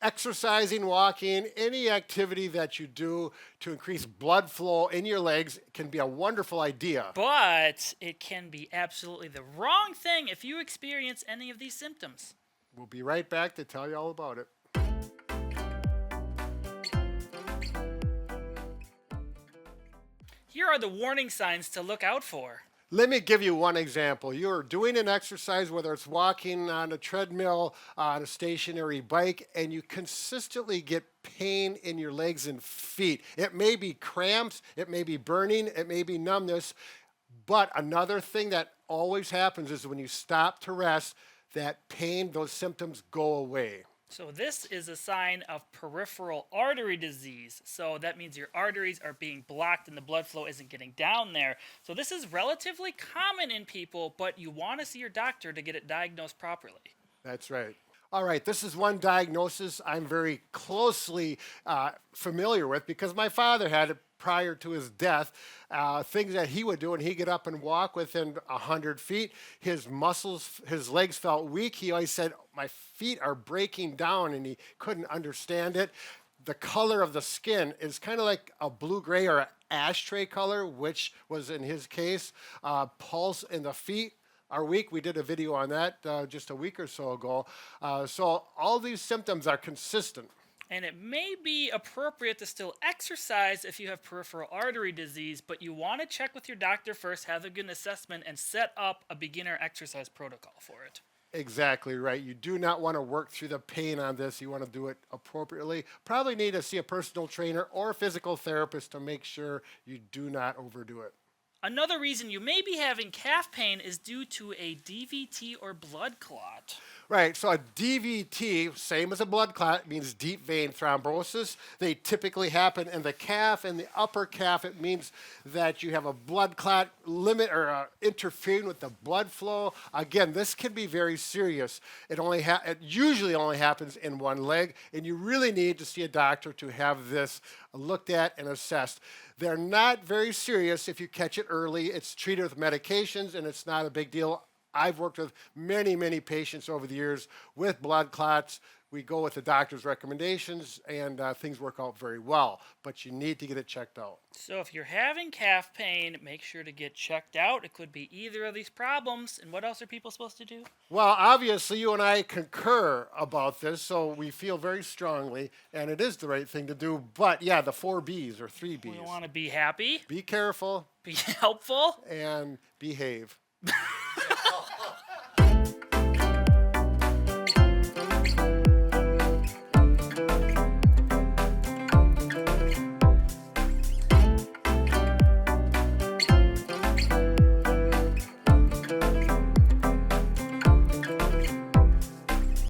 Exercising, walking, any activity that you do to increase blood flow in your legs can be a wonderful idea. But it can be absolutely the wrong thing if you experience any of these symptoms. We'll be right back to tell you all about it. Here are the warning signs to look out for. Let me give you one example. You're doing an exercise, whether it's walking on a treadmill, on a stationary bike, and you consistently get pain in your legs and feet. It may be cramps, it may be burning, it may be numbness, but another thing that always happens is when you stop to rest, that pain, those symptoms go away. So this is a sign of peripheral artery disease. So that means your arteries are being blocked and the blood flow isn't getting down there. So this is relatively common in people, but you want to see your doctor to get it diagnosed properly. That's right. All right, this is one diagnosis I'm very closely familiar with because my father had it prior to his death. Things that he would do, and he'd get up and walk within 100 feet. His muscles, his legs felt weak. He always said, my feet are breaking down, and he couldn't understand it. The color of the skin is kind of like a blue-gray or an ashtray color, which was in his case. Pulse in the feet are weak. We did a video on that just a week or so ago. So all these symptoms are consistent. And it may be appropriate to still exercise if you have peripheral artery disease, but you want to check with your doctor first, have a good assessment, and set up a beginner exercise protocol for it. Exactly right. You do not want to work through the pain on this. You want to do it appropriately. Probably need to see a personal trainer or a physical therapist to make sure you do not overdo it. Another reason you may be having calf pain is due to a DVT or blood clot. Right, so a DVT, same as a blood clot, means deep vein thrombosis. They typically happen in the calf and the upper calf. It means that you have a blood clot limit or interfering with the blood flow. Again, this can be very serious. It usually only happens in one leg, and you really need to see a doctor to have this looked at and assessed. They're not very serious if you catch it early. It's treated with medications, and it's not a big deal. I've worked with many, many patients over the years with blood clots. We go with the doctor's recommendations, and things work out very well. But you need to get it checked out. So if you're having calf pain, make sure to get checked out. It could be either of these problems. And what else are people supposed to do? Well, obviously, you and I concur about this, so we feel very strongly, and it is the right thing to do. But yeah, the 4 Bs or 3 Bs. We want to be happy, Be careful be helpful, and behave.